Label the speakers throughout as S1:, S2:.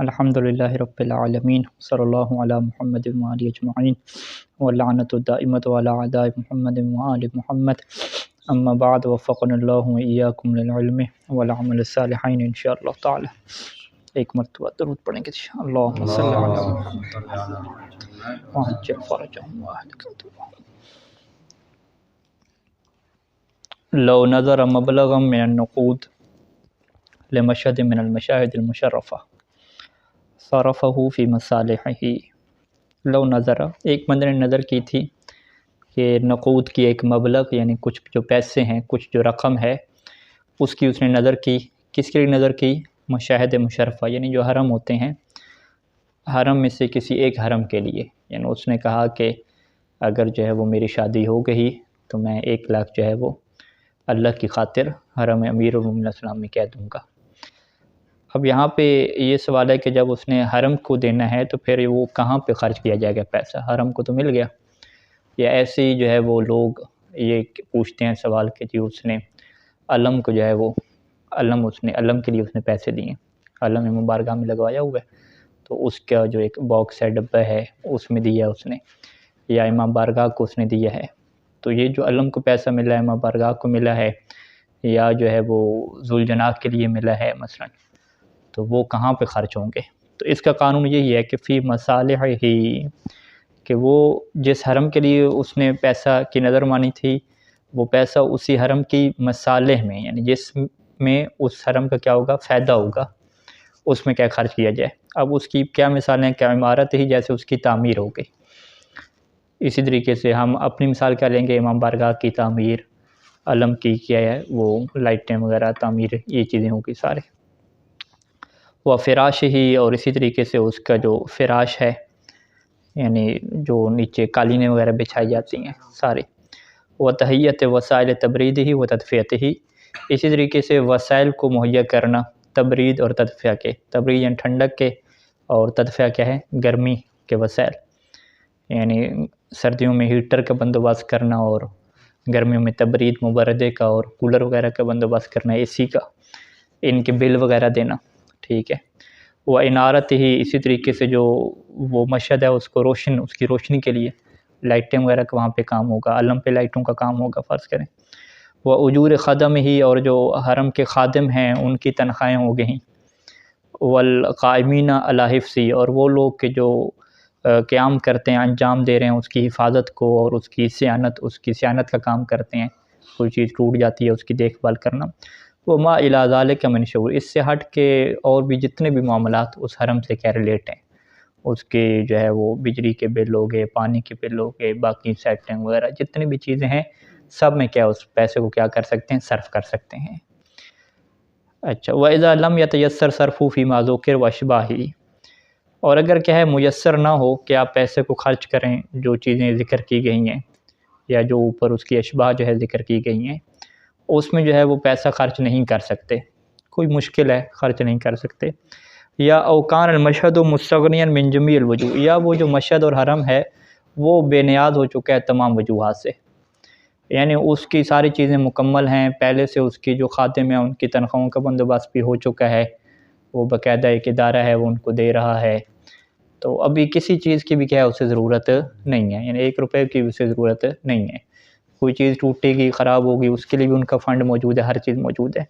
S1: الحمدللہ رب العالمین صلی اللہ علی محمد وآلہ اجمعین واللعنۃ الدائمۃ علی اعداء محمد وآل محمد اما بعد وفقنا اللہ وإیاکم للعلم والعمل الصالحین انشاءاللہ تعالی۔ ایک مرتبہ درود پڑھیں گے اللہم صلی علی محمد وعجل فرجہم واہلک۔ لو نظر مبلغا من النقود لمشہد من المشاہد المشرفہ صرفہ فی مصالحہ۔ لو نظر، ایک بندے نے نظر کی تھی کہ نقود کی ایک مبلغ یعنی کچھ جو پیسے ہیں، کچھ جو رقم ہے، اس کی اس نے نظر کی۔ کس کے لیے نظر کی؟ مشاہد مشرفہ، یعنی جو حرم ہوتے ہیں، حرم میں سے کسی ایک حرم کے لیے۔ یعنی اس نے کہا کہ اگر جو ہے وہ میری شادی ہو گئی تو میں 1 لاکھ جو ہے وہ اللہ کی خاطر حرم امیر المومنین السلام میں کہہ دوں گا۔ اب یہاں پہ یہ سوال ہے کہ جب اس نے حرم کو دینا ہے تو پھر وہ کہاں پہ خرچ کیا جائے گا پیسہ؟ حرم کو تو مل گیا، یا ایسے ہی جو ہے وہ لوگ یہ پوچھتے ہیں سوال کہ جی اس نے علم کو جو ہے وہ علم کے لیے اس نے پیسے دیے، علم امام بارگاہ میں لگوایا ہوا ہے تو اس کا جو ایک باکس ہے، ڈبہ ہے، اس میں دیا اس نے، یا امام بارگاہ کو اس نے دیا ہے۔ تو یہ جو علم کو پیسہ ملا ہے، امام بارگاہ کو ملا ہے، یا جو ہے وہ ذوالجناح کے لیے ملا ہے مثلا، تو وہ کہاں پہ خرچ ہوں گے؟ تو اس کا قانون یہی ہے کہ فی مصالحہ ہی، کہ وہ جس حرم کے لیے اس نے پیسہ کی نظر مانی تھی، وہ پیسہ اسی حرم کی مصالح میں، یعنی جس میں اس حرم کا کیا ہوگا، فائدہ ہوگا، اس میں کیا خرچ کیا جائے۔ اب اس کی کیا مثالیں ہیں؟ کیا عمارت ہی جیسے اس کی تعمیر ہو گئی۔ اسی طریقے سے ہم اپنی مثال کیا لیں گے؟ امام بارگاہ کی تعمیر، علم کی کیا ہے وہ لائٹیں وغیرہ تعمیر، یہ چیزیں ہوگی سارے۔ وہ فراش ہی، اور اسی طریقے سے اس کا جو فراش ہے، یعنی جو نیچے قالینیں وغیرہ بچھائی جاتی ہیں سارے۔ وہ تہیت وسائل تبرید ہی و تدفیت ہی، اسی طریقے سے وسائل کو مہیا کرنا تبرید اور تدفیہ کے۔ تبرید یعنی ٹھنڈک کے، اور تدفیہ کیا ہے؟ گرمی کے وسائل، یعنی سردیوں میں ہیٹر کا بندوبست کرنا، اور گرمیوں میں تبرید مبردے کا اور کولر وغیرہ کا بندوبست کرنا، اے سی کا، ان کے بل وغیرہ دینا، ٹھیک ہے۔ وہ انارت ہی، اسی طریقے سے جو وہ مشہد ہے اس کو اس کی روشنی کے لیے لائٹیں وغیرہ کا وہاں پہ کام ہوگا، علم پہ لائٹوں کا کام ہوگا فرض کریں۔ وہ اجور خدم ہی، اور جو حرم کے خادم ہیں ان کی تنخواہیں ہو گئیں۔ والقائمین علی حفظی، اور وہ لوگ کہ جو قیام کرتے ہیں، انجام دے رہے ہیں اس کی حفاظت کو، اور اس کی صیانت کا کام کرتے ہیں، کوئی چیز ٹوٹ جاتی ہے اس کی دیکھ بھال کرنا۔ وہ ما الی ذالک من شعور، اس سے ہٹ کے اور بھی جتنے بھی معاملات اس حرم سے کیا ریلیٹ ہیں، اس کے جو ہے وہ بجلی کے بل ہو گئے، پانی کے بل ہو گئے، باقی سیٹنگ وغیرہ جتنی بھی چیزیں ہیں، سب میں کیا اس پیسے کو کیا کر سکتے ہیں؟ صرف کر سکتے ہیں۔ اچھا، وَإِذَا لَمْ يَتَيَسَّرْ صَرْفُهُ فِي مَا ذُكِرَ وَأَشْبَاهِهِ، اور اگر کیا ہے میسر نہ ہو کہ آپ پیسے کو خرچ کریں جو چیزیں ذکر کی گئی ہیں، یا جو اوپر اس کی اشباہ جو ہے ذکر کی گئی ہیں، اس میں جو ہے وہ پیسہ خرچ نہیں کر سکتے، کوئی مشکل ہے خرچ نہیں کر سکتے۔ یا اوکان المشہد مستغنیا من جمیع الوجوہ، یا وہ جو مشہد اور حرم ہے وہ بے نیاز ہو چکا ہے تمام وجوہات سے، یعنی اس کی ساری چیزیں مکمل ہیں، پہلے سے اس کی جو خادم ہیں ان کی تنخواہوں کا بندوبست بھی ہو چکا ہے، وہ باقاعدہ ایک ادارہ ہے وہ ان کو دے رہا ہے، تو ابھی کسی چیز کی بھی کیا ہے اسے ضرورت نہیں ہے، یعنی 1 روپے کی بھی اسے ضرورت نہیں ہے۔ کوئی چیز ٹوٹے گی، خراب ہوگی، اس کے لیے بھی ان کا فنڈ موجود ہے، ہر چیز موجود ہے۔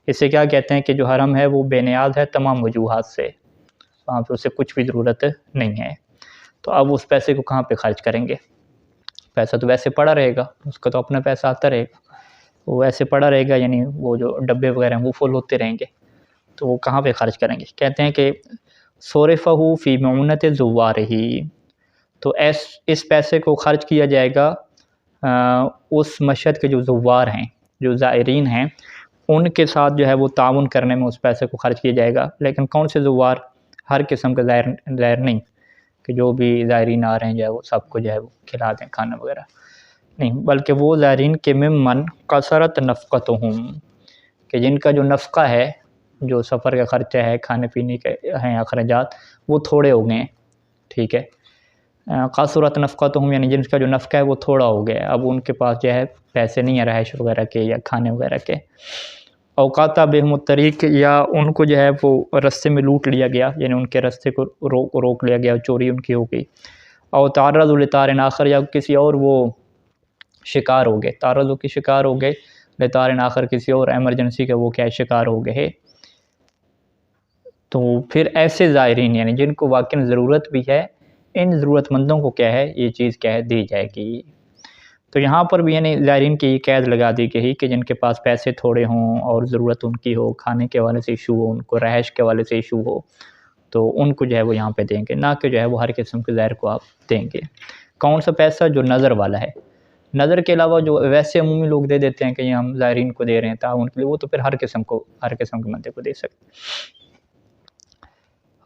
S1: اس سے کیا کہتے ہیں کہ جو حرم ہے وہ بے نیاز ہے تمام وجوہات سے، وہاں پہ اسے کچھ بھی ضرورت نہیں ہے۔ تو اب اس پیسے کو کہاں پہ خرچ کریں گے؟ پیسہ تو ویسے پڑا رہے گا، اس کا تو اپنا پیسہ آتا رہے گا، وہ ویسے پڑا رہے گا، یعنی وہ جو ڈبے وغیرہ ہیں وہ فل ہوتے رہیں گے، تو وہ کہاں پہ خرچ کریں گے؟ کہتے ہیں کہ صرفہ فی معونت زوارہ، تو اس پیسے کو خرچ کیا جائے گا اس مشہد کے جو زوار ہیں، جو زائرین ہیں، ان کے ساتھ جو ہے وہ تعاون کرنے میں اس پیسے کو خرچ کیا جائے گا۔ لیکن کون سے زوار؟ ہر قسم کا زائر نہیں کہ جو بھی زائرین آ رہے ہیں جو ہے وہ سب کو جو ہے وہ کھلا دیں کھانا وغیرہ، نہیں، بلکہ وہ زائرین کے ممن قصرت نفقتہم، کہ جن کا جو نفقہ ہے، جو سفر کا خرچہ ہے، کھانے پینے کے ہیں اخراجات، وہ تھوڑے ہو گئے ہیں، ٹھیک ہے۔ قصرت نفقتہم یعنی جن کا جو نفقہ ہے وہ تھوڑا ہو گیا ہے، اب ان کے پاس جو ہے پیسے نہیں ہیں رہائش وغیرہ کے یا کھانے وغیرہ کے۔ اوقات بہم الطریق، یا ان کو جو ہے وہ رستے میں لوٹ لیا گیا، یعنی ان کے رستے کو روک لیا گیا، چوری ان کی ہو گئی، او تعرض لطار آخر، یا کسی اور وہ شکار ہو گئے، تعرض کے شکار ہو گئے، لطار آخر کسی اور ایمرجنسی کا وہ کیا شکار ہو گئے. تو پھر ایسے زائرین یعنی جن کو واقعی ضرورت بھی ہے، ان ضرورت مندوں کو کیا ہے یہ چیز کیا ہے دی جائے گی. تو یہاں پر بھی یعنی زائرین کی یہ قید لگا دی گئی کہ جن کے پاس پیسے تھوڑے ہوں اور ضرورت ان کی ہو، کھانے کے حوالے سے ایشو ہو، ان کو رہائش کے حوالے سے ایشو ہو، تو ان کو جو ہے وہ یہاں پہ دیں گے، نہ کہ جو ہے وہ ہر قسم کے زائر کو آپ دیں گے. کون سا پیسہ؟ جو نظر والا ہے. نظر کے علاوہ جو ویسے عمومی لوگ دے دیتے ہیں کہ یہ ہم زائرین کو دے رہے ہیں تعاون کے لیے، وہ تو پھر ہر قسم کے بندے کو دے سکتے.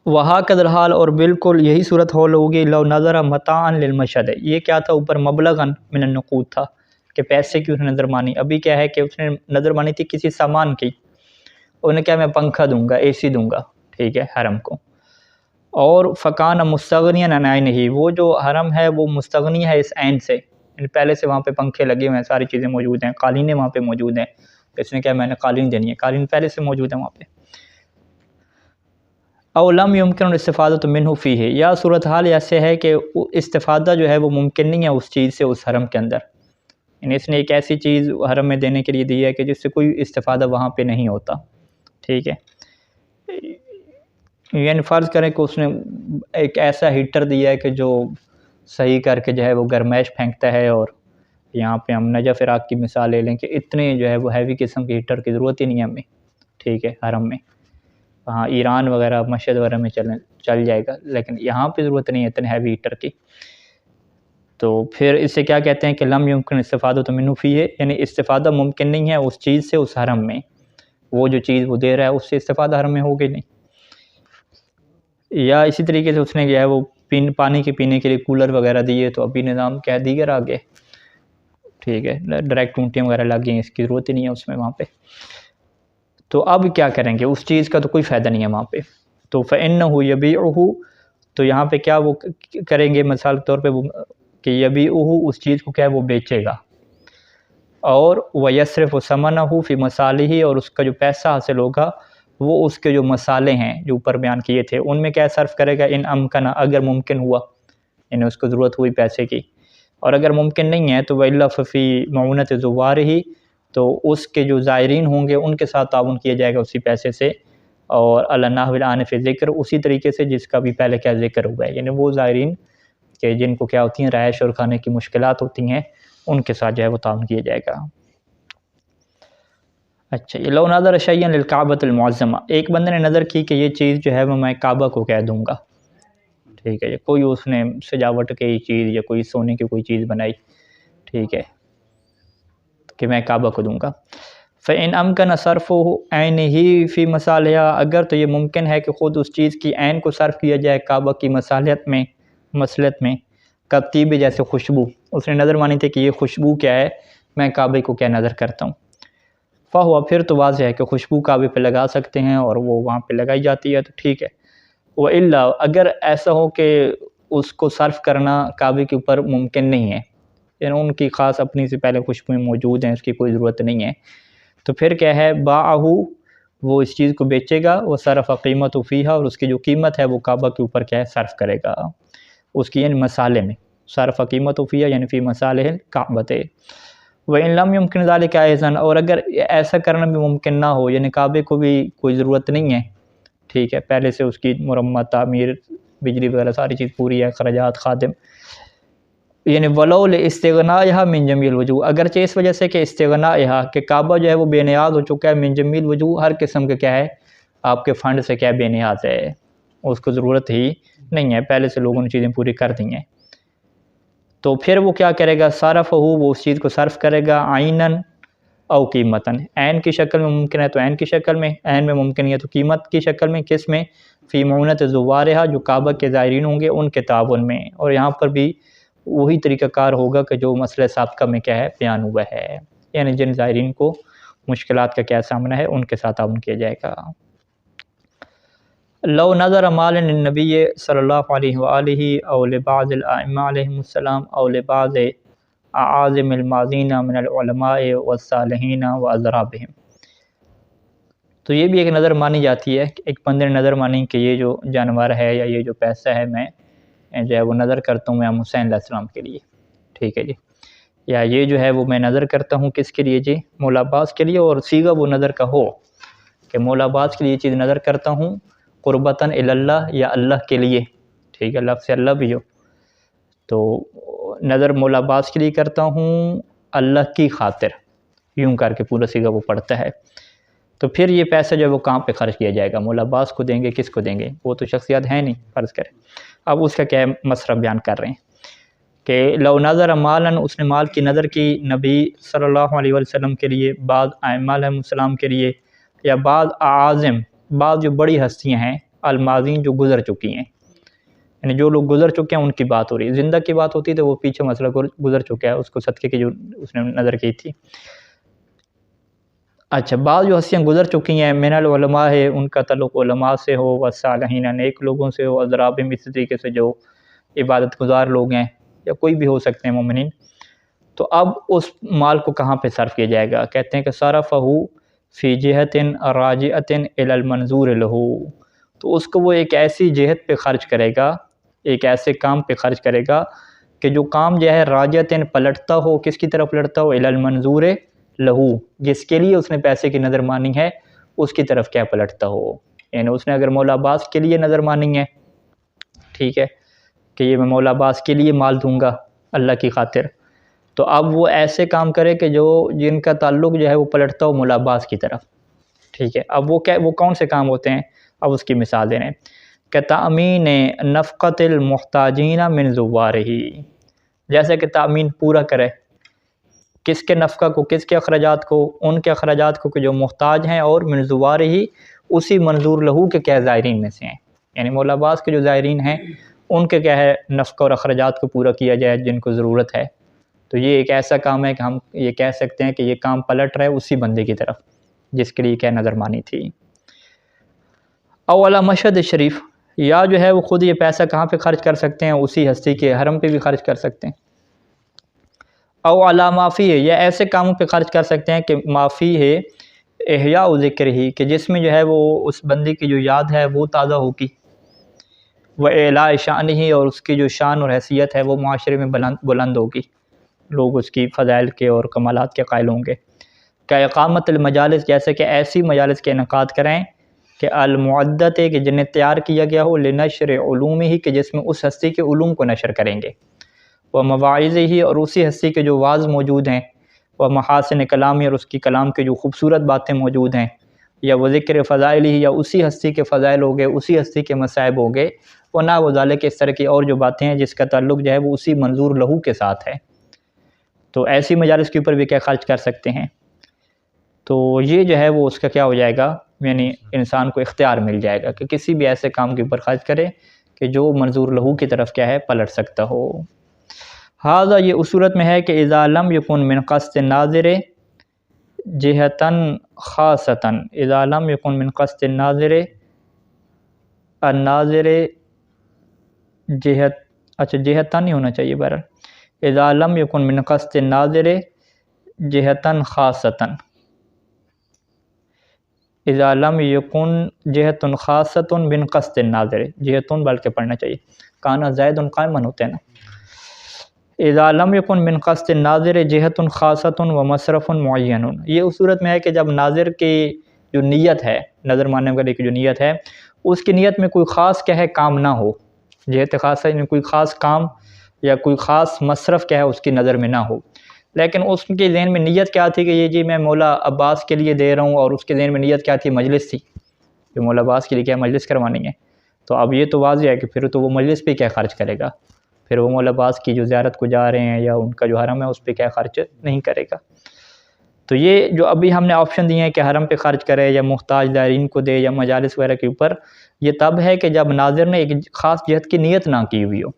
S1: وَهَكَذَا الْحَالُ، اور بالکل یہی صورت حال ہوگی لو نظر متاعًا للمشہد. یہ کیا تھا؟ اوپر مبلغاً من النقود تھا کہ پیسے کی اس نے نظر مانی. ابھی کیا ہے کہ اس نے نظر مانی تھی کسی سامان کی، انہیں کیا میں پنکھا دوں گا، اے سی دوں گا، ٹھیک ہے، حرم کو. اور فکان مستغنیاً عن عینہ، وہ جو حرم ہے وہ مستغنی ہے اس عین سے، پہلے سے وہاں پہ پنکھے لگے ہوئے ہیں، ساری چیزیں موجود ہیں، قالینیں وہاں پہ موجود ہیں. اس نے کیا میں نے قالین دینی ہے، قالین پہلے سے موجود ہے وہاں پہ. او لم یمکن الاستفادۃ منہ فیہ، یا صورتحال ایسے ہے کہ استفادہ جو ہے وہ ممکن نہیں ہے اس چیز سے اس حرم کے اندر، یعنی اس نے ایک ایسی چیز حرم میں دینے کے لیے دی ہے کہ جس سے کوئی استفادہ وہاں پہ نہیں ہوتا، ٹھیک ہے. یعنی فرض کریں کہ اس نے ایک ایسا ہیٹر دیا ہے کہ جو صحیح کر کے جو ہے وہ گرمائش پھینکتا ہے، اور یہاں پہ ہم نجف عراق کی مثال لے لیں کہ اتنے جو ہے وہ ہیوی قسم کے ہیٹر کی ضرورت ہی نہیں ہے ہمیں، ٹھیک ہے، حرم میں. ہاں ایران وغیرہ مشہد وغیرہ میں چل جائے گا، لیکن یہاں پہ ضرورت نہیں ہے اتنے ہیوی ہیٹر کی. تو پھر اس سے کیا کہتے ہیں کہ لم یمکن استفادۃ منہ فیہ، یعنی استفادہ ممکن نہیں ہے اس چیز سے اس حرم میں، وہ جو چیز وہ دے رہا ہے اس سے استفادہ حرم میں ہوگی نہیں. یا اسی طریقے سے اس نے کیا ہے وہ پانی کے پینے کے لیے کولر وغیرہ دیے، تو ابھی نظام کیا دیگر آگے، ٹھیک ہے، ڈائریکٹ ٹونٹیاں وغیرہ لگ گئی ہیں، اس کی ضرورت ہی نہیں ہے اس میں وہاں پہ. تو اب کیا کریں گے؟ اس چیز کا تو کوئی فائدہ نہیں ہے وہاں پہ. تو فَإِنَّهُ يَبِيعُهُ، تو یہاں پہ کیا وہ کریں گے مثال کے طور پہ کہ يَبِيعُهُ، اس چیز کو کیا ہے وہ بیچے گا، اور وَيَصْرِفُ ثَمَنَهُ فِي مَصَالِحِهِ، اور اس کا جو پیسہ حاصل ہوگا وہ اس کے جو مسالے ہیں جو اوپر بیان کیے تھے ان میں کیا صرف کرے گا، ان امکن، اگر ممکن ہوا، یعنی اس کو ضرورت ہوئی پیسے کی. اور اگر ممکن نہیں ہے تو وَإِلَّا فَفِي مَعُونَةِ زُوَّارِهِ، تو اس کے جو زائرین ہوں گے ان کے ساتھ تعاون کیا جائے گا اسی پیسے سے. اور النحو العنف ذکر، اسی طریقے سے جس کا بھی پہلے کیا ذکر ہوا ہے، یعنی وہ زائرین کہ جن کو کیا ہوتی ہیں رہائش اور کھانے کی مشکلات ہوتی ہیں، ان کے ساتھ جو ہے وہ تعاون کیا جائے گا. اچھا، یہ لو نظر شیئا للکعبۃ المعظمہ، ایک بندے نے نظر کی کہ یہ چیز جو ہے وہ میں کعبہ کو کہہ دوں گا، ٹھیک ہے، کوئی اس نے سجاوٹ کی چیز یا کوئی سونے کی کوئی چیز بنائی، ٹھیک ہے، کہ میں کعبہ کو دوں گا. فَإِنْ أَمْكَنَ صَرْفُهُ عَيْنِهِ فِي مَصَالِحِهَا، اگر تو یہ ممکن ہے کہ خود اس چیز کی عین کو صرف کیا جائے کعبہ کی مصالحت میں، مصلحت میں، کطیب جیسے خوشبو، اس نے نظر مانی تھی کہ یہ خوشبو کیا ہے، میں کعبے کو کیا نظر کرتا ہوں. فَهُوَ، پھر تو واضح ہے کہ خوشبو کعبے پہ لگا سکتے ہیں اور وہ وہاں پہ لگائی جاتی ہے، تو ٹھیک ہے. وَإِلَّا، اگر ایسا ہو کہ اس کو صرف کرنا کعبے کے اوپر ممکن نہیں ہے، یعنی ان کی خاص اپنی سے پہلے خوشبوئیں موجود ہیں، اس کی کوئی ضرورت نہیں ہے، تو پھر کیا ہے، باعہو، وہ اس چیز کو بیچے گا، وہ صرف قیمت فیہا، اور اس کی جو قیمت ہے وہ کعبہ کے اوپر کیا ہے صرف کرے گا، اس کی یعنی مسالے میں، صرف قیمت فیہا یعنی فی مصالح الکعبۃ. وَإِن لَمْ يُمْكِنْ ذَلِكَ أَيْضًا، اور اگر ایسا کرنا بھی ممکن نہ ہو، یعنی کعبے کو بھی کوئی ضرورت نہیں ہے، ٹھیک ہے، پہلے سے اس کی مرمت، تعمیر، بجلی وغیرہ ساری چیز پوری ہے، اخراجات، خادم، یعنی وَلَوْ لِاسْتِغْنَائِهَا مِنْ جَمِيعِ الْوُجُوهِ، اگرچہ اس وجہ سے کہ استغنائها، کہ کعبہ جو ہے وہ بے نیاز ہو چکا ہے، من جمیع الوجوہ، ہر قسم کے کیا ہے آپ کے فنڈ سے کیا بے نیاز ہے، اس کو ضرورت ہی نہیں ہے، پہلے سے لوگوں نے چیزیں پوری کر دی ہیں. تو پھر وہ کیا کرے گا، صرف ہو، وہ اس چیز کو صرف کرے گا، عیناً او قیمتاً، عین کی شکل میں ممکن ہے تو عین کی شکل میں، عین میں ممکن ہے تو قیمت کی شکل میں، کس میں، فی معونۃ زوارہا، جو کعبہ کے زائرین ہوں گے ان کے تعاون میں. اور یہاں پر بھی وہی طریقہ کار ہوگا کہ جو مسئلہ سابقہ میں کیا ہے بیان ہوا ہے، یعنی جن زائرین کو مشکلات کا کیا سامنا ہے ان کے ساتھ تعاون کیا جائے گا. لو نظر مال النبی صلی اللہ علیہ وآلہ او لبعض الائمہ علیہم السلام او لبعض اعاظم الماضین من العلماء والصالحین واضرابہم، تو یہ بھی ایک نظر مانی جاتی ہے کہ ایک بندے نے نظر مانی کہ یہ جو جانور ہے یا یہ جو پیسہ ہے میں جو ہے وہ نظر کرتا ہوں امام حسین علیہ السلام کے لیے، ٹھیک ہے جی، یا یہ جو ہے وہ میں نظر کرتا ہوں کس کے لیے جی، مولا عباس کے لیے، اور سیغہ وہ نظر کا ہو کہ مولا عباس کے لیے یہ چیز نظر کرتا ہوں قربتاً اللہ یا اللہ کے لیے، ٹھیک ہے، لفظ اللہ بھی ہو تو نظر مولا عباس کے لیے کرتا ہوں اللہ کی خاطر، یوں کر کے پورا سیغہ وہ پڑھتا ہے، تو پھر یہ پیسہ جو ہے وہ کہاں پہ خرچ کیا جائے گا؟ مولا عباس کو دیں گے، کس کو دیں گے؟ وہ تو شخصیات ہیں نہیں فرض کریں، اب اس کا کیا مسئلہ بیان کر رہے ہیں کہ لو نظر مالاً، اس نے مال کی نظر کی نبی صلی اللہ علیہ وسلم کے لیے، بعض ائمہ علیہ السلام کے لیے، یا بعض اعاظم، بعض جو بڑی ہستیاں ہیں الماضین جو گزر چکی ہیں، یعنی جو لوگ گزر چکے ہیں ان کی بات ہو رہی ہے، زندہ کی بات ہوتی تو وہ پیچھے مسئلہ گزر چکا ہے، اس کو صدقے کی جو اس نے نظر کی تھی۔ اچھا، بعض جو ہستیاں گزر چکی ہیں من العلماء ہے، ان کا تعلق علماء سے ہو، والصالحین نیک لوگوں سے ہو، اضرابہم اس طریقے سے جو عبادت گزار لوگ ہیں یا کوئی بھی ہو سکتے ہیں مومنین، تو اب اس مال کو کہاں پہ صرف کیا جائے گا؟ کہتے ہیں کہ صرفہ فی جہت راجعۃ الی المنظور لہ، تو اس کو وہ ایک ایسی جہت پہ خرچ کرے گا، ایک ایسے کام پہ خرچ کرے گا کہ جو کام جو ہے راجعۃ پلٹتا ہو، کس کی طرف پلٹتا ہو؟ الی المنظور لہو، جس کے لیے اس نے پیسے کی نظر مانی ہے اس کی طرف کیا پلٹتا ہو، یعنی اس نے اگر مولا عباس کے لیے نظر مانی ہے، ٹھیک ہے، کہ یہ میں مولا عباس کے لیے مال دوں گا اللہ کی خاطر، تو اب وہ ایسے کام کرے کہ جو جن کا تعلق جو ہے وہ پلٹتا ہو مولا عباس کی طرف، ٹھیک ہے۔ اب وہ کون سے کام ہوتے ہیں؟ اب اس کی مثال دے رہے ہیں کہ تأمین نفقۃ المحتاجین من زوارہ، جیسے کہ تأمین پورا کرے کس کے نفقہ کو، کس کے اخراجات کو؟ ان کے اخراجات کو کہ جو محتاج ہیں، اور من زوارہ ہی اسی منظور لہو کے کیا زائرین میں سے ہیں، یعنی مولا عباس کے جو زائرین ہیں ان کے کیا ہے نفقہ اور اخراجات کو پورا کیا جائے جن کو ضرورت ہے، تو یہ ایک ایسا کام ہے کہ ہم یہ کہہ سکتے ہیں کہ یہ کام پلٹ رہا ہے اسی بندے کی طرف جس کے لیے کیا نظر مانی تھی۔ اولا مشہد شریف، یا جو ہے وہ خود یہ پیسہ کہاں پہ خرچ کر سکتے ہیں؟ اسی ہستی کے حرم پہ بھی خرچ کر سکتے ہیں، او علی معافی ہے، یا ایسے کاموں پہ خرچ کر سکتے ہیں کہ معافی ہے احیاء و ذکر ہی، کہ جس میں جو ہے وہ اس بندے کی جو یاد ہے وہ تازہ ہوگی، وہ اعلاء شان ہی، اور اس کی جو شان اور حیثیت ہے وہ معاشرے میں بلند ہوگی، لوگ اس کی فضائل کے اور کمالات کے قائل ہوں گے، کہ اقامت المجالس، جیسے کہ ایسی مجالس کے انعقاد کریں کہ المعدت ہے کہ جنہیں تیار کیا گیا ہو لنشر علوم ہی، کہ جس میں اس ہستی کے علوم کو نشر کریں گے، وہ مواعظ ہی، اور اسی ہستی کے جو واعظ موجود ہیں، وہ محاسن کلامی، اور اس کی کلام کے جو خوبصورت باتیں موجود ہیں، یا وہ ذکر فضائل ہی، یا اسی ہستی کے فضائل ہو گئے، اسی ہستی کے مصائب ہو گئے، وہ نہ وہ ذالک، اس طرح کی اور جو باتیں ہیں جس کا تعلق جو ہے وہ اسی منظور لہو کے ساتھ ہے، تو ایسی مجالس کے اوپر بھی کیا خرچ کر سکتے ہیں۔ تو یہ جو ہے وہ اس کا کیا ہو جائے گا، یعنی انسان کو اختیار مل جائے گا کہ کسی بھی ایسے کام کے اوپر خرچ کرے کہ جو منظور لہو کی طرف کیا ہے پلٹ سکتا ہو۔ ہاذا، یہ اس صورت میں ہے کہ اذا لم یکن من قصد ناظر جہتاً خاصتاً، اذا لم یکن من قصد الناظر جہت، اچھا جہتاً نہیں ہونا چاہیے، بہرحال اذا لم یکن من قصد الناظر جہتاً خاصتاً، اذا لم یکن جہت خاصۃ من قصد الناظر، جہتن بلکہ پڑھنا چاہیے، کانا زید قائما ہوتے ہیں نا، اذا لم یکن من قصد الناظر جہت خاصۃ و مصرف معین، یہ اس صورت میں ہے کہ جب ناظر کی جو نیت ہے، نظر ماننے والے کی جو نیت ہے، اس کی نیت میں کوئی خاص کیا ہے کام نہ ہو، جہت خاصہ میں کوئی خاص کام یا کوئی خاص مصرف کیا ہے اس کی نظر میں نہ ہو، لیکن اس کے ذہن میں نیت کیا تھی کہ یہ جی میں مولا عباس کے لیے دے رہا ہوں، اور اس کے ذہن میں نیت کیا تھی؟ مجلس تھی، جو مولا عباس کے لیے کیا مجلس کروانی ہے، تو اب یہ تو واضح ہے کہ پھر تو وہ مجلس پہ کیا خرچ کرے گا، پھر وہ مولا عباس کی جو زیارت کو جا رہے ہیں یا ان کا جو حرم ہے اس پہ کیا خرچ نہیں کرے گا۔ تو یہ جو ابھی ہم نے آپشن دیے ہیں کہ حرم پہ خرچ کرے یا محتاج دائرین کو دے یا مجالس وغیرہ کے اوپر، یہ تب ہے کہ جب ناظر نے ایک خاص جہت کی نیت نہ کی ہوئی ہو،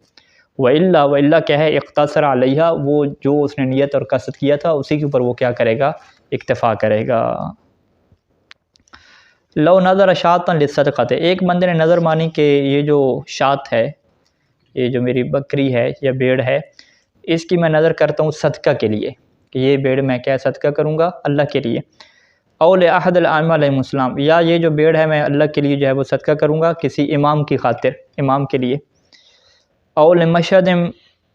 S1: وَإِلَّا کیا ہے اقتصر علیہ، وہ جو اس نے نیت اور قصد کیا تھا اسی کے اوپر وہ کیا کرے گا؟ اکتفا کرے گا۔ لو نظر شاطً للصدقۃ، ایک بندے نے نظر مانی کہ یہ جو شات ہے، یہ جو میری بکری ہے یا بھیڑ ہے، اس کی میں نظر کرتا ہوں صدقہ کے لیے، کہ یہ بھیڑ میں کیا صدقہ کروں گا اللہ کے لیے، او لأحد الائمہ علیہم السلام، یا یہ جو بھیڑ ہے میں اللہ کے لیے جو ہے وہ صدقہ کروں گا کسی امام کی خاطر، امام کے لیے. او لمشہد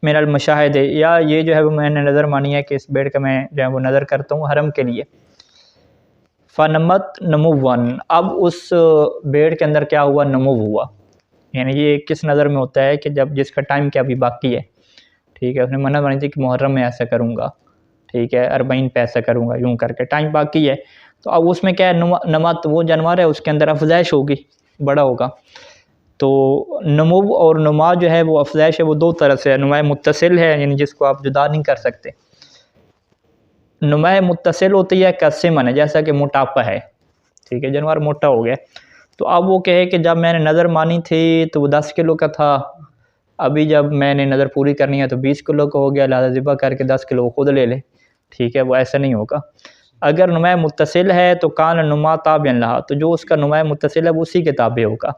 S1: من المشاہد، یا یہ جو ہے وہ میں نے نظر مانی ہے کہ اس بھیڑ کا میں جو ہے وہ نظر کرتا ہوں حرم کے لیے. فنمت نموً، اب اس بھیڑ کے اندر کیا ہوا؟ نمو ہوا. یعنی یہ کس نظر میں ہوتا ہے کہ جب جس کا ٹائم کیا ابھی باقی ہے، ٹھیک ہے، اس نے منت مانی تھی کہ محرم میں ایسا کروں گا، ٹھیک ہے، 40 پہ ایسا کروں گا، یوں کر کے ٹائم باقی ہے. تو اب اس میں کیا ہے؟ نمت، وہ جانور ہے اس کے اندر افزائش ہوگی، بڑا ہوگا. تو نمو اور نما جو ہے وہ افزائش ہے، وہ دو طرح سے ہے. نمائے متصل ہے یعنی جس کو آپ جدا نہیں کر سکتے. نمائے متصل ہوتی ہے کسمن ہے، جیسا کہ موٹاپا ہے، ٹھیک ہے، جانور موٹا ہو گیا. تو اب وہ کہے کہ جب میں نے نظر مانی تھی تو وہ 10 کلو کا تھا، ابھی جب میں نے نظر پوری کرنی ہے تو 20 کلو کا ہو گیا، لہذا ذبح کر کے 10 کلو خود لے لے، ٹھیک ہے. وہ ایسا نہیں ہوگا. اگر نمائے متصل ہے تو کان نما تابع لہا، تو جو اس کا نمائے متصل ہے وہ اسی کے تابع ہوگا.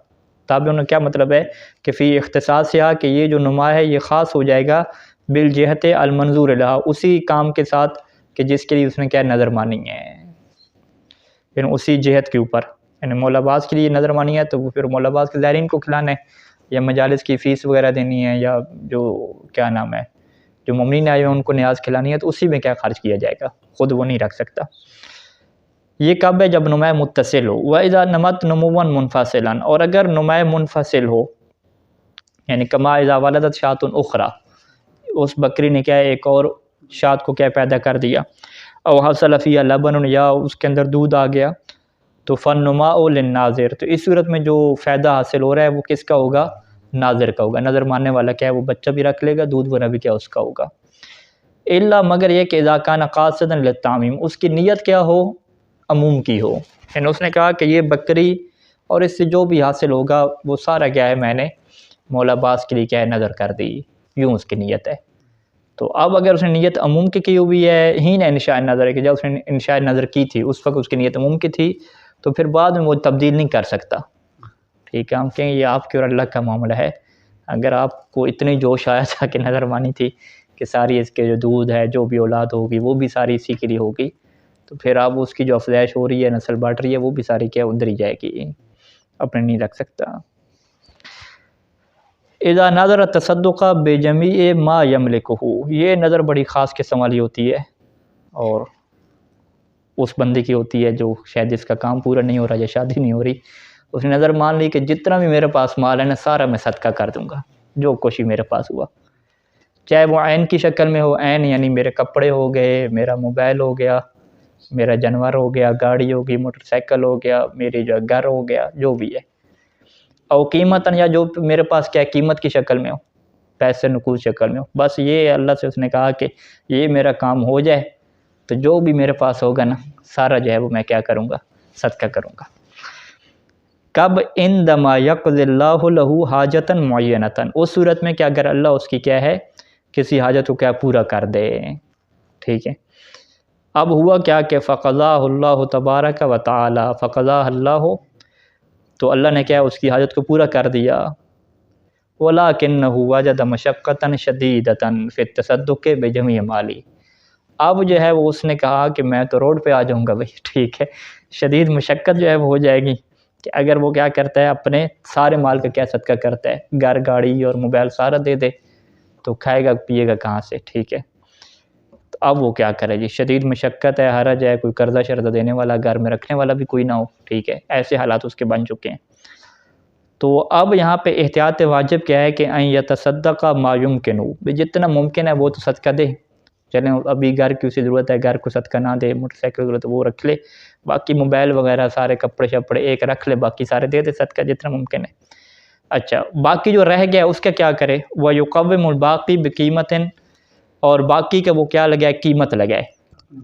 S1: تابع ہونا کیا مطلب ہے کہ فی اختصاص یا کہ یہ جو نما ہے یہ خاص ہو جائے گا بالجہت المنظور لہا، اسی کام کے ساتھ کہ جس کے لیے اس نے کیا نظر مانی ہے، یعنی اسی جہت کے اوپر. یعنی مولا باز کے لیے نظر مانی ہے تو وہ پھر مولا باز کے زائرین کو کھلانا ہے، یا مجالس کی فیس وغیرہ دینی ہے، یا جو کیا نام ہے جو مومنین آئے ہیں ان کو نیاز کھلانی ہے، تو اسی میں کیا خرچ کیا جائے گا، خود وہ نہیں رکھ سکتا. یہ کب ہے؟ جب نمائے متصل ہو. وَإِذَا نَمَتْ نُمُوًّا مُنْفَصِلًا، اور اگر نمائے منفصل ہو، یعنی کما اذا ولدت شاۃ اخرى، اس بکری نے کیا ہے ایک اور شات کو کیا پیدا کر دیا. او حصل فیہا لبن، یا اس کے اندر دودھ آ گیا. تو فالنماء للناظر، تو اس صورت میں جو فائدہ حاصل ہو رہا ہے وہ کس کا ہوگا؟ ناظر کا ہوگا. نظر ماننے والا کیا ہے وہ بچہ بھی رکھ لے گا، دودھ وغیرہ بھی کیا اس کا ہوگا. الا مگر یہ کہ اذا کان قاصدا للتعمیم، اس کی نیت کیا ہو؟ عموم کی ہو. یعنی اس نے کہا کہ یہ بکری اور اس سے جو بھی حاصل ہوگا وہ سارا کیا ہے میں نے مولا باز کے لیے کیا ہے نظر کر دی، یوں اس کی نیت ہے. تو اب اگر اس نے نیت عموم کی ہوئی ہے، ہی نہ انشاء نظر ہے کہ جب اس نے انشاء نظر کی تھی اس وقت اس کی نیت عموم کی تھی، تو پھر بعد میں وہ تبدیل نہیں کر سکتا. ٹھیک ہے، ہم کہیں یہ آپ کے اور اللہ کا معاملہ ہے. اگر آپ کو اتنی جوش آیا تھا کہ نظر مانی تھی کہ ساری اس کے جو دودھ ہے جو بھی اولاد ہوگی وہ بھی ساری اسی کے لیے ہوگی، تو پھر اب اس کی جو افزائش ہو رہی ہے، نسل بڑھ رہی ہے، وہ بھی ساری کیا ادھر ہی جائے گی، اپنے نہیں رکھ سکتا. اذا نظر تصدق بجمیع ما یملکہ، یہ نظر بڑی خاص قسم والی ہوتی ہے اور اس بندے کی ہوتی ہے جو شاید جس کا کام پورا نہیں ہو رہا یا شادی نہیں ہو رہی، اس نے نظر مان لی کہ جتنا بھی میرے پاس مال ہے نا سارا میں صدقہ کر دوں گا، جو کچھ ہی میرے پاس ہوا، چاہے وہ عین کی شکل میں ہو. عین یعنی میرے کپڑے ہو گئے، میرا موبائل ہو گیا، میرا جانور ہو گیا، گاڑی ہوگی، موٹر سائیکل ہو گیا، میری جو گھر ہو گیا، جو بھی ہے. او قیمتاً، یا جو میرے پاس کیا قیمت کی شکل میں ہو، پیسے نقود شکل میں ہو. بس یہ اللہ سے اس نے کہا کہ یہ میرا کام ہو جائے تو جو بھی میرے پاس ہوگا نا سارا جو ہے وہ میں کیا کروں گا؟ صدقہ کروں گا. کب؟ عندما یقضی اللہ لہ حاجتا معینتا، اس صورت میں کہ اگر اللہ اس کی کیا ہے کسی حاجت کو کیا پورا کر دے. ٹھیک ہے، اب ہوا کیا کہ فقضاہ اللہ تبارک و تعالی، فقضاہ اللہ، تو اللہ نے کیا اس کی حاجت کو پورا کر دیا. وَلَٰكِنَّهُ وَجَدَ مَشَقَّةً شَدِيدَةً فِي التَّصَدُّقِ بِجَمِيعِ مَالِهِ. اب جو ہے وہ اس نے کہا کہ میں تو روڈ پہ آ جاؤں گا بھائی، ٹھیک ہے، شدید مشقت جو ہے وہ ہو جائے گی کہ اگر وہ کیا کرتا ہے اپنے سارے مال کا کیا صدقہ کرتا ہے، گھر گاڑی اور موبائل سارا دے دے تو کھائے گا پیے گا کہاں سے؟ ٹھیک ہے، تو اب وہ کیا کرے جی؟ شدید مشقت ہے، حرج ہے، کوئی قرضہ شرضہ دینے والا گھر میں رکھنے والا بھی کوئی نہ ہو. ٹھیک ہے، ایسے حالات اس کے بن چکے ہیں. تو اب یہاں پہ احتیاط واجب کیا ہے کہ ان یتصدق ما یمکن، جتنا ممکن ہے وہ تو صدقہ دے. چلیں ابھی گھر کی اسے ضرورت ہے، گھر کو صدقہ نہ دے، موٹر سائیکل ضرورت ہے وہ رکھ لے، باقی موبائل وغیرہ سارے کپڑے شپڑے ایک رکھ لے، باقی سارے دے دے صدقہ جتنا ممکن ہے. اچھا، باقی جو رہ گیا اس کا کیا کرے؟ وَيُقَوِّمُ الْبَاقِي بِقِیمَةٍ، اور باقی کا وہ کیا لگائے؟ قیمت لگائے.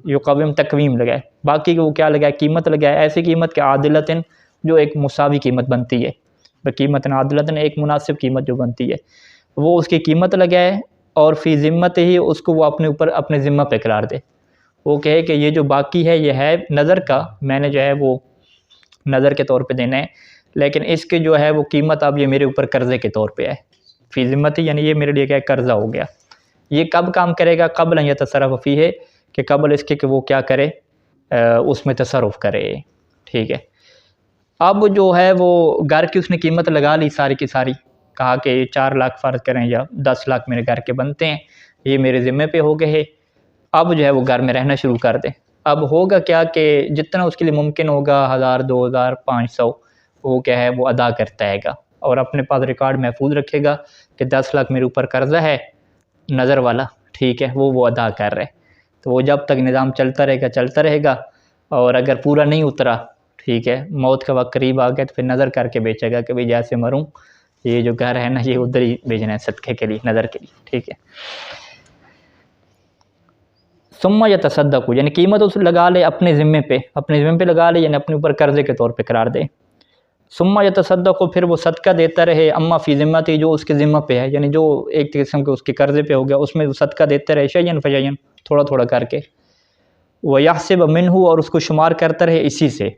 S1: یقوم تقویم لگائے، باقی کا وہ کیا لگائے؟ قیمت لگائے. ایسی قیمت کہ عادلتاً، جو ایک مساوی قیمت بنتی ہے، بقیمت عادلتاً، ایک مناسب قیمت جو بنتی ہے وہ اس کی قیمت لگائے، اور فی ذمت ہی اس کو وہ اپنے اوپر اپنے ذمہ پہ قرار دے. وہ کہے کہ یہ جو باقی ہے یہ ہے نظر کا، میں نے جو ہے وہ نظر کے طور پہ دینا ہے، لیکن اس کے جو ہے وہ قیمت اب یہ میرے اوپر قرضے کے طور پہ ہے. فی ذمت ہی یعنی یہ میرے لیے کیا قرضہ ہو گیا. یہ کب کام کرے گا؟ قبل ان یتصرف فیہ، کہ قبل اس کے کہ وہ کیا کرے اس میں تصرف کرے، ٹھیک ہے۔ اب جو ہے وہ گھر کی اس نے قیمت لگا لی ساری کی ساری، کہا کہ 4 لاکھ فرض کریں یا 10 لاکھ میرے گھر کے بنتے ہیں، یہ میرے ذمے پہ ہو گئے، اب جو ہے وہ گھر میں رہنا شروع کر دے۔ اب ہوگا کیا کہ جتنا اس کے لیے ممکن ہوگا 1000 2000 500 وہ کیا ہے وہ ادا کرتا ہے گا، اور اپنے پاس ریکارڈ محفوظ رکھے گا کہ 10 لاکھ میرے اوپر قرضہ ہے نظر والا، ٹھیک ہے، وہ ادا کر رہے، تو وہ جب تک نظام چلتا رہے گا، اور اگر پورا نہیں اترا، ٹھیک ہے، موت کا وقت قریب آ گیا تو پھر نظر کر کے بیچے گا کہ بھئی جیسے مروں یہ جو گھر ہے نا یہ ادھر ہی بیچنا ہے صدقے کے لیے، نظر کے لیے، ٹھیک ہے۔ ثم یتصدق، یعنی قیمت اس لگا لے اپنے ذمے پہ لگا لے، یعنی اپنے اوپر قرضے کے طور پہ قرار دے۔ ثم یتصدق، پھر وہ صدقہ دیتا رہے، اما فی ذمتی، جو اس کے ذمہ پہ ہے، یعنی جو ایک قسم کے اس کے قرضے پہ ہو گیا اس میں وہ صدقہ دیتا رہے، شیئن فشیئن، تھوڑا تھوڑا کر کے، وَيَحْسِبَ مِنْهُ، اور اس کو شمار کرتا رہے اسی سے،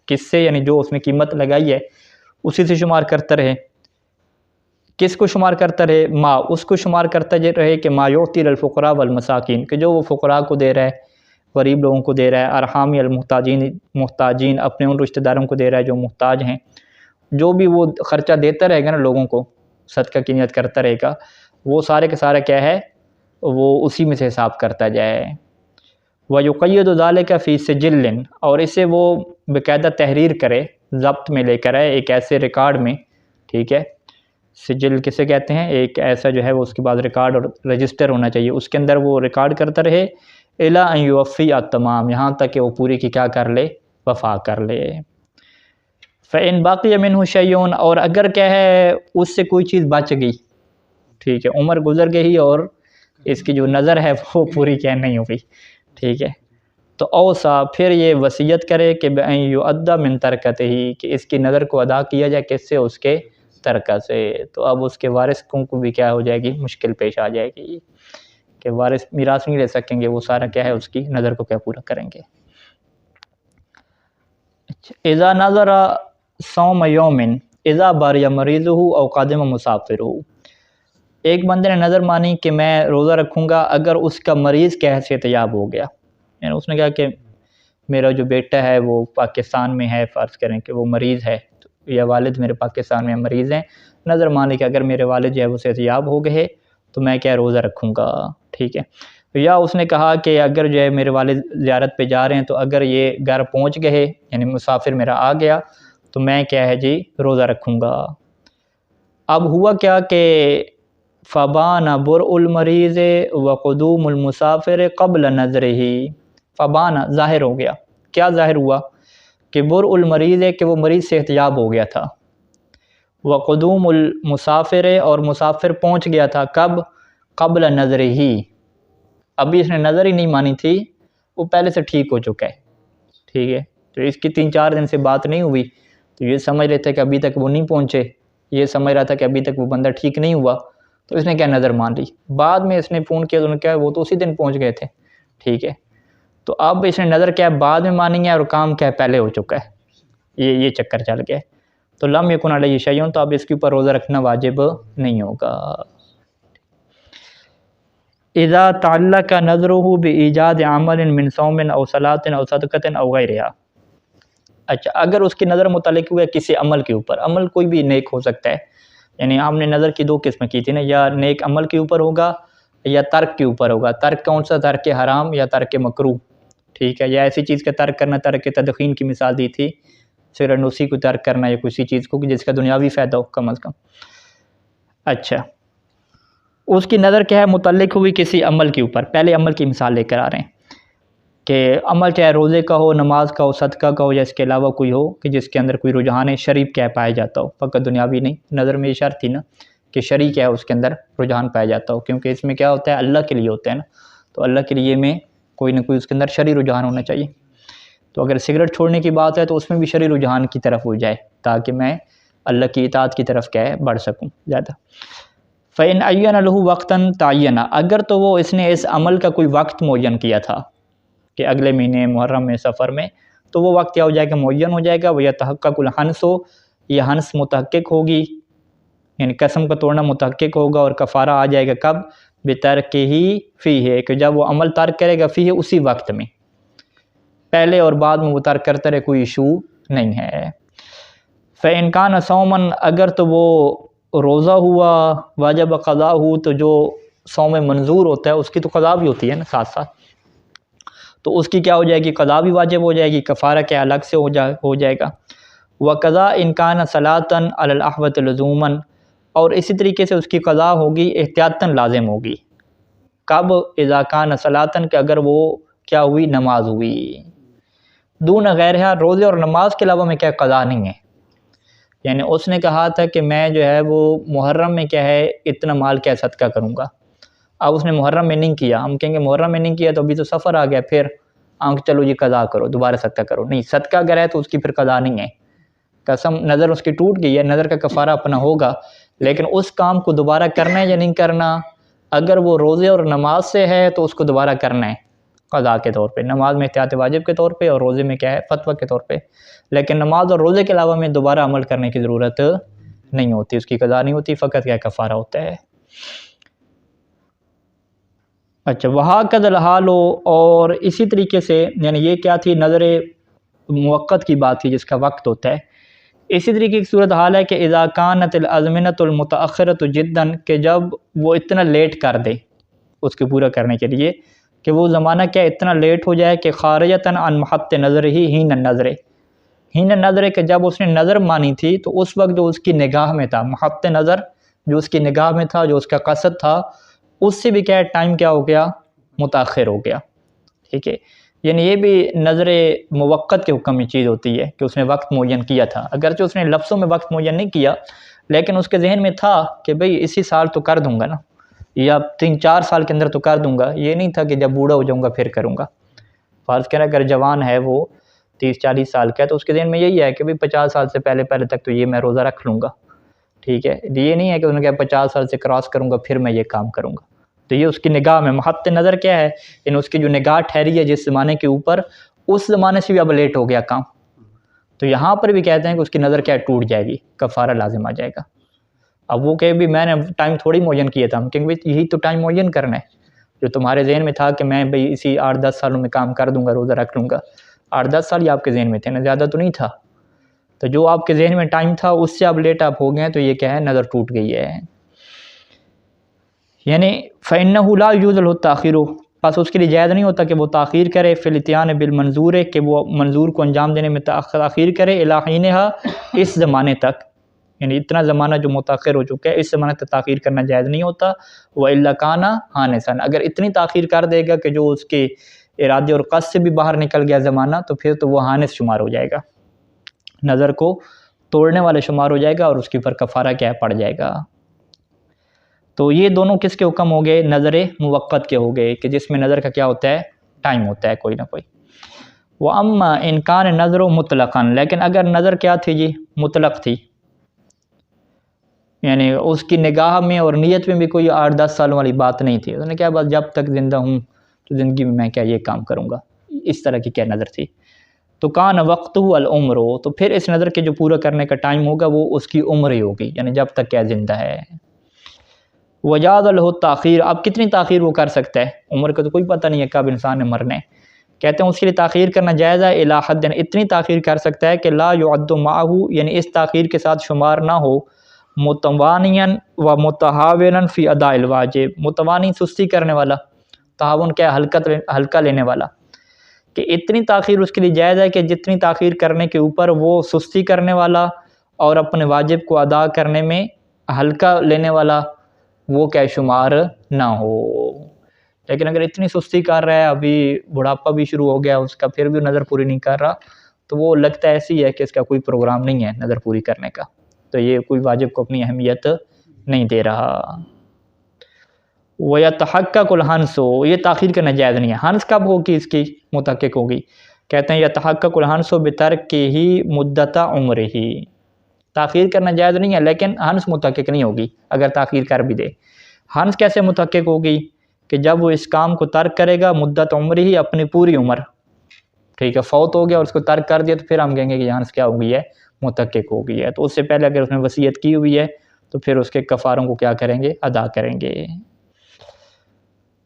S1: کس سے، یعنی جو اس نے قیمت لگائی ہے اسی سے شمار کرتا رہے۔ کس کو شمار کرتا رہے؟ ما، اس کو شمار کرتا رہے کہ ما یعطی للفقراء والمساکین، کہ جو وہ فقراء کو دے رہا ہے، غریب لوگوں کو دے رہا ہے، ارحامی المحتاجین، اپنے ان رشتہ داروں کو دے رہا ہے جو محتاج ہیں، جو بھی وہ خرچہ دیتا رہے گا نا لوگوں کو، صدقہ کی نیت کرتا رہے گا، وہ سارے کے سارے کیا ہے وہ اسی میں سے حساب کرتا جائے۔ وَيُقَيِّدُ ذَلِكَ فِي سِجِلٍ، اور اسے وہ باقاعدہ تحریر کرے، ضبط میں لے کر آئے، ایک ایسے ریکارڈ میں، ٹھیک ہے، سجل کسے کہتے ہیں، ایک ایسا جو ہے وہ اس کے بعد ریکارڈ اور رجسٹر ہونا چاہیے، اس کے اندر وہ ریکارڈ کرتا رہے، اِلَىٰ أَن يُوَفِّيَ التَّمَامَ، یہاں تک کہ وہ پوری کی کیا کر لے، وفا کر لے۔ فَإِن بَقِيَ مِنْهُ شَيْءٌ، اور اگر کیا ہے اس سے کوئی چیز بچ گئی، ٹھیک ہے، عمر گزر گئی اور اس کی جو نظر ہے وہ پوری کیا نہیں ہوئی، ٹھیک ہے، تو اوصا، پھر یہ وصیت کرے کہ بِأَن يُؤَدَّ مِن تَرْكَتِهِ، کہ اس کی نظر کو ادا کیا جائے، کس سے، اس کے ترکہ سے۔ تو اب اس کے وارثوں کو بھی کیا ہو جائے گی، مشکل پیش آ جائے گی کہ وارث میراث نہیں لے سکیں گے، وہ سارا کیا ہے اس کی نظر کو کیا پورا کریں گے۔ اذا نظر صوم یوم اذا باری مریضہ او قادم مسافرہ، ایک بندے نے نظر مانی کہ میں روزہ رکھوں گا اگر اس کا مریض کی حیثیت یاب ہو گیا، یعنی اس نے کہا کہ میرا جو بیٹا ہے وہ پاکستان میں ہے، فرض کریں کہ وہ مریض ہے، یا والد میرے پاکستان میں مریض ہیں، نظر مانی کہ اگر میرے والد جو ہے وہ صحت یاب ہو گئے تو میں کیا روزہ رکھوں گا، ٹھیک ہے۔ یا اس نے کہا کہ اگر جو ہے میرے والد زیارت پہ جا رہے ہیں تو اگر یہ گھر پہنچ گئے، یعنی مسافر میرا آ گیا تو میں کیا ہے جی روزہ رکھوں گا۔ اب ہوا کیا کہ فبان برء المریض وقدوم المسافر قبل نظرہ، فبان ظاہر ہو گیا، کیا ظاہر ہوا کہ برء المریض ہے کہ وہ مریض صحت یاب ہو گیا تھا، وقدوم المسافر، اور مسافر پہنچ گیا تھا کب، قبل نظرہ، ابھی اس نے نظر ہی نہیں مانی تھی، وہ پہلے سے ٹھیک ہو چکا ہے، ٹھیک ہے، تو اس کی 3-4 دن سے بات نہیں ہوئی تو یہ سمجھ رہے تھے کہ ابھی تک وہ نہیں پہنچے، یہ سمجھ رہا تھا کہ ابھی تک وہ بندہ ٹھیک نہیں ہوا، تو اس نے کیا نظر مان لی، بعد میں اس نے فون کیا تو انہوں نے کہا وہ تو اسی دن پہنچ گئے تھے، ٹھیک ہے، تو اب اس نے نظر کیا بعد میں مانی ہے اور کام کیا پہلے ہو چکا ہے، یہ چکر چل گیا، تو لم یکن علیہ شیء، تو اب اس کے اوپر روزہ رکھنا واجب نہیں ہوگا۔ اذا تعلق نظرہ بایجاد عمل من صوم او صلاۃ او صدقۃ او غیرہا، اچھا اگر اس کی نظر متعلق ہوا کسی عمل کے اوپر، عمل کوئی بھی نیک ہو سکتا ہے، یعنی ہم نے نظر کی 2 قسم کی تھی نا، یا نیک عمل کے اوپر ہوگا یا ترک کے اوپر ہوگا، ترک کون سا، ترک حرام یا ترک مکروہ، ٹھیک ہے، یا ایسی چیز کا ترک کرنا، ترک تدخین کی مثال دی تھی، سگریٹ نوشی کو ترک کرنا یا کسی چیز کو جس کا دنیاوی فائدہ ہو کم از کم۔ اچھا اس کی نظر کیا ہے متعلق ہوئی کسی عمل کے اوپر، پہلے عمل کی مثال لے کر آ رہے ہیں کہ عمل چاہے روزے کا ہو، نماز کا ہو، صدقہ کا ہو، یا اس کے علاوہ کوئی ہو کہ جس کے اندر کوئی رجحان شریف کیا پایا جاتا ہو، فقط دنیاوی نہیں، نظر میں یہ شرط تھی نا کہ شرعی کیا ہے اس کے اندر رجحان پایا جاتا ہو، کیونکہ اس میں کیا ہوتا ہے اللہ کے لیے ہوتا ہے نا، تو اللہ کے لیے میں کوئی نہ کوئی اس کے اندر شرعی رجحان ہونا چاہیے، تو اگر سگریٹ چھوڑنے کی بات ہے تو اس میں بھی شرعی رجحان کی طرف ہو جائے تاکہ میں اللہ کی اطاعت کی طرف کیا ہے بڑھ سکوں زیادہ۔ فَإِنْ عَيَّنَ لَهُ وَقْتًا تَعَيَّنَ، اگر تو وہ اس نے اس عمل کا کوئی وقت معین کیا تھا کہ اگلے مہینے محرم میں، سفر میں، تو وہ وقت کیا ہو جائے گا، معین ہو جائے گا، وہ یتحقق الحنس ہو، یہ حنس متحقق ہوگی، یعنی قسم کا توڑنا متحقق ہوگا، اور کفارہ آ جائے گا کب، بترکہ فیہ، کہ جب وہ عمل ترک کرے گا فیہ، اسی وقت میں، پہلے اور بعد میں وہ ترک کرتا رہے کوئی ایشو نہیں ہے۔ فَإِنْ كَانَ صَوْمًا اگر تو وہ روزہ ہوا واجب قضا ہو تو جو صوم منظور ہوتا ہے اس کی تو قضا بھی ہوتی ہے نا ساتھ ساتھ، تو اس کی کیا ہو جائے گی، قضا بھی واجب ہو جائے گی، کفارہ کیا الگ سے ہو جائے گا۔ وَقَضَا إِنْ كَانَ صَلَاةً عَلَى الْأَحْوَةِ لُزُومًا اور اسی طریقے سے اس کی قضا ہوگی احتیاطاً لازم ہوگی۔ کب؟ اذا کان صلاۃً کہ اگر وہ کیا ہوئی، نماز ہوئی، دون غیرہا روزے اور نماز کے علاوہ میں کیا قضا نہیں ہے۔ یعنی اس نے کہا تھا کہ میں جو ہے وہ محرم میں کیا ہے اتنا مال کیا صدقہ کروں گا، اب اس نے محرم میں نہیں کیا، ہم کہیں گے محرم میں نہیں کیا تو ابھی تو سفر آ گیا، پھر چلو یہ قضا کرو، دوبارہ صدقہ کرو، نہیں، صدقہ اگر ہے تو اس کی پھر قضا نہیں ہے، قسم نظر اس کی ٹوٹ گئی ہے، نظر کا کفارہ اپنا ہوگا، لیکن اس کام کو دوبارہ کرنا ہے یا نہیں کرنا، اگر وہ روزے اور نماز سے ہے تو اس کو دوبارہ کرنا ہے قضا کے طور پہ، نماز میں احتیاط واجب کے طور پہ اور روزے میں کیا ہے فتویٰ کے طور پہ، لیکن نماز اور روزے کے علاوہ میں دوبارہ عمل کرنے کی ضرورت نہیں ہوتی، اس کی قضا نہیں ہوتی، فقط کیا کفارہ ہوتا ہے۔ اچھا، وَهَكَذَا الْحَالُ اور اسی طریقے سے، یعنی یہ کیا تھی، نظر موقت کی بات تھی جس کا وقت ہوتا ہے، اسی طریقے کی صورت حال ہے کہ اذا كانت الازمنة المتأخرة جدا کہ جب وہ اتنا لیٹ کر دے اس کے پورا کرنے کے لیے، کہ وہ زمانہ کیا اتنا لیٹ ہو جائے کہ خارجتاً عن محط نظر ہی حین النظر، حین النظر کہ جب اس نے نظر مانی تھی تو اس وقت جو اس کی نگاہ میں تھا، محط نظر جو اس کی نگاہ میں تھا، جو اس کا قصد تھا، اس سے بھی کیا ہے ٹائم کیا ہو گیا، متاخر ہو گیا، ٹھیک ہے۔ یعنی یہ بھی نظر موقت کے حکم میں چیز ہوتی ہے کہ اس نے وقت معین کیا تھا، اگرچہ اس نے لفظوں میں وقت معین نہیں کیا لیکن اس کے ذہن میں تھا کہ بھئی اسی سال تو کر دوں گا نا، یا 3-4 سال کے اندر تو کر دوں گا، یہ نہیں تھا کہ جب بوڑھا ہو جاؤں گا پھر کروں گا۔ فرض کریں اگر جوان ہے وہ 30-40 سال کا ہے تو اس کے ذہن میں یہی ہے کہ بھئی 50 سال سے پہلے تک تو یہ میں روزہ رکھ لوں گا، ٹھیک ہے، یہ نہیں ہے کہ انہوں نے کہا 50 سال سے کراس کروں گا پھر میں یہ کام کروں گا، تو یہ اس کی نگاہ میں محط نظر کیا ہے، یعنی اس کی جو نگاہ ٹھہری ہے جس زمانے کے اوپر، اس زمانے سے بھی اب لیٹ ہو گیا کام، تو یہاں پر بھی کہتے ہیں کہ اس کی نظر کیا ٹوٹ جائے گی، کفارہ لازم آ جائے گا۔ اب وہ کہ بھی میں نے ٹائم تھوڑی معین کیا تھا، ہم کہیں گے یہی تو ٹائم معین کرنا ہے جو تمہارے ذہن میں تھا کہ میں بھئی اسی 8-10 سالوں میں کام کر دوں گا، روزہ رکھ لوں گا، 8-10 سال ہی آپ کے ذہن میں تھے نا، زیادہ تو نہیں تھا، تو جو آپ کے ذہن میں ٹائم تھا اس سے اب لیٹ آپ ہو گئے ہیں، تو یہ کیا ہے، نظر ٹوٹ گئی ہے۔ یعنی فَإِنَّهُ لَا يُجُوزُ لَهُ التَّأْخِيرُ پس اس کے لیے جائز نہیں ہوتا کہ وہ تاخیر کرے، فی الاتیان بالمنظور کہ وہ منظور کو انجام دینے میں تاخیر کرے، الی حینہا اس زمانے تک، یعنی اتنا زمانہ جو متاخر ہو چکا ہے اس زمانے تک تاخیر کرنا جائز نہیں ہوتا۔ وَإِلَّا كَانَ حَانِسًا اگر اتنی تاخیر کر دے گا کہ جو اس کے ارادے اور قصد سے بھی باہر نکل گیا زمانہ، تو پھر تو وہ حانس شمار ہو جائے گا، نظر کو توڑنے والے شمار ہو جائے گا اور اس کے اوپر کفارہ کیا پڑ جائے گا۔ تو یہ دونوں کس کے حکم ہو گئے، نظر موقت کے ہو گئے کہ جس میں نظر کا کیا ہوتا ہے، ٹائم ہوتا ہے کوئی نہ کوئی۔ وَأَمَّا إِنْ كَانَ النَّظْرُ مُطْلَقًا لیکن اگر نظر کیا تھی جی، مطلق تھی، یعنی اس کی نگاہ میں اور نیت میں بھی کوئی 8-10 سالوں والی بات نہیں تھی، اس نے کیا بس جب تک زندہ ہوں تو زندگی میں کیا یہ کام کروں گا، اس طرح کی کیا نظر تھی، تو کان وقتہ العمر تو پھر اس نظر کے جو پورا کرنے کا ٹائم ہوگا وہ اس کی عمر ہی ہوگی، یعنی جب تک کیا زندہ ہے۔ وجاز له تاخیر اب کتنی تاخیر وہ کر سکتا ہے، عمر کا تو کوئی پتہ نہیں ہے کب انسان نے مرنا ہے، کہتے ہیں اس کے لیے تاخیر کرنا جائز ہے، الی حد اتنی تاخیر کر سکتا ہے کہ لا يعد معه یعنی اس تاخیر کے ساتھ شمار نہ ہو، متوانیا و متہاونا فی اداء الواجب متوانی سستی کرنے والا، تہاون کیا ہلکا لینے والا، کہ اتنی تاخیر اس کے لیے جائز ہے کہ جتنی تاخیر کرنے کے اوپر وہ سستی کرنے والا اور اپنے واجب کو ادا کرنے میں ہلکا لینے والا وہ کیا شمار نہ ہو۔ لیکن اگر اتنی سستی کر رہا ہے، ابھی بڑھاپا بھی شروع ہو گیا اس کا، پھر بھی نظر پوری نہیں کر رہا، تو وہ لگتا ایسی ہے کہ اس کا کوئی پروگرام نہیں ہے نظر پوری کرنے کا، تو یہ کوئی واجب کو اپنی اہمیت نہیں دے رہا۔ وَيَتَحَقَّقُ الْحَنْسُ یہ تاخیر کرنا جائز نہیں ہے، ہنس کب ہوگی اس کی متحقق ہوگی، کہتے ہیں يَتَحَقَّقُ الْحَنْسُ بِتَرْكِهِ مُدَّةَ عُمْرِهِ تاخیر کرنا جائز نہیں ہے لیکن ہنس متحقق نہیں ہوگی اگر تاخیر کر بھی دے۔ ہنس کیسے متحقق ہوگی، کہ جب وہ اس کام کو ترک کرے گا مدت عمر ہی اپنی پوری عمر، ٹھیک ہے، فوت ہو گیا اور اس کو ترک کر دیا تو پھر ہم کہیں گے کہ ہنس کیا ہو گئی ہے، متحقق ہو گئی ہے، تو اس سے پہلے اگر اس نے وصیت کی ہوئی ہے تو پھر اس کے کفاروں کو کیا کریں گے، ادا کریں گے۔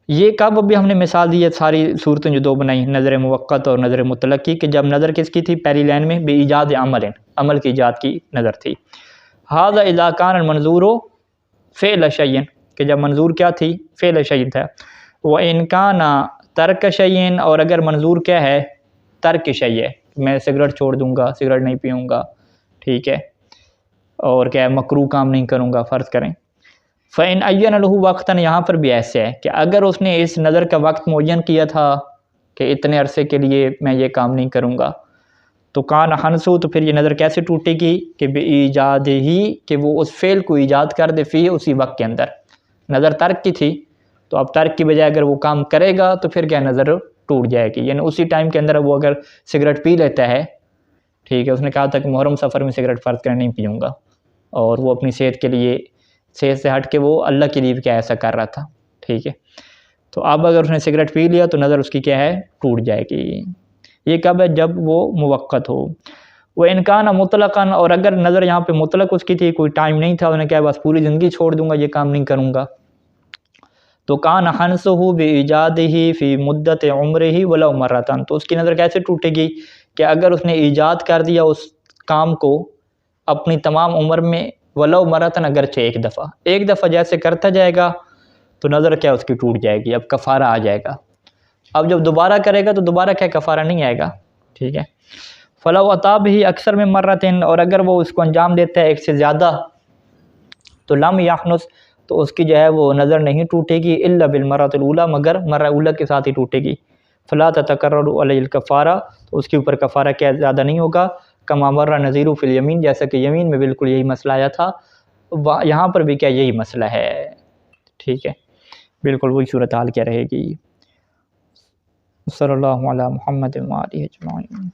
S1: یہ کب بھی ہم نے مثال دی ہے ساری صورتیں جو دو بنائی نظر موقت اور نظر مطلق کی، کہ جب نظر کس کی تھی پہلی لائن میں بے ایجاد عمل کی ایجاد کی نظر تھی. ھذا اذا کان المنظور فعل شیء، کہ جب منظور کیا تھی فعل شیء تھا. وان کان ترک شیء، اور اگر منظور کیا ہے ترک شیء ہے، میں سگریٹ چھوڑ دوں گا، سگریٹ نہیں پیوں گا، ٹھیک ہے، اور کیا ہے مکروہ کام نہیں کروں گا فرض کریں. فَإِنْ عَيَّنَ لَهُ وَقْتًا، یہاں پر بھی ایسے ہے کہ اگر اس نے اس نظر کا وقت معین کیا تھا کہ اتنے عرصے کے لیے میں یہ کام نہیں کروں گا، تو کان حنسو، تو پھر یہ نظر کیسے ٹوٹے گی کہ بے ایجاد ہی، کہ وہ اس فعل کو ایجاد کر دے فی اسی وقت کے اندر. نظر ترک کی تھی تو اب ترک کی بجائے اگر وہ کام کرے گا تو پھر کیا نظر ٹوٹ جائے گی. یعنی اسی ٹائم کے اندر وہ اگر سگریٹ پی لیتا ہے، ٹھیک ہے، اس نے کہا تھا کہ محرم سفر میں سگریٹ فرض کریں نہیں پیوں گا، اور وہ اپنی صحت کے لیے، صحت سے ہٹ کے وہ اللہ کے لیے کیا ایسا کر رہا تھا، ٹھیک ہے، تو اب اگر اس نے سگریٹ پی لیا تو نظر اس کی کیا ہے ٹوٹ جائے گی. یہ کب ہے جب وہ موقت ہو. وہ انکان مطلقاً، اور اگر نظر یہاں پہ مطلق اس کی تھی، کوئی ٹائم نہیں تھا، انہوں نے کہا بس پوری زندگی چھوڑ دوں گا یہ کام نہیں کروں گا، تو کان حنسہ بإیجادہ فی مدت عمرہ ولو مرتان، تو اس کی نظر کیسے ٹوٹے گی کہ اگر اس نے ایجاد کر دیا اس کام کو اپنی تمام عمر میں، ولو مرتان، اگرچہ ایک دفعہ جیسے کرتا جائے گا تو نظر کیا اس کی ٹوٹ جائے گی، اب کفارہ آ جائے گا. اب جب دوبارہ کرے گا تو دوبارہ کیا کفارہ نہیں آئے گا، ٹھیک ہے. فلو اطاب ہی اکثر میں مرتين، اور اگر وہ اس کو انجام دیتا ہے ایک سے زیادہ، تو لم یحنس، تو اس کی جو ہے وہ نظر نہیں ٹوٹے گی الا بالمرۃ الاولی، مگر مرہ اولی کے ساتھ ہی ٹوٹے گی. فلا تتکرر علیہ الکفارہ، تو اس کے اوپر کفارہ کیا زیادہ نہیں ہوگا. کما مر نظیر فی الیمین، جیسا کہ یمین میں بالکل یہی مسئلہ آیا تھا، یہاں پر بھی کیا یہی مسئلہ ہے، ٹھیک ہے، بالکل وہی صورتحال کیا رہے گی. صلی اللہ علی محمد و آلہ اجمعین.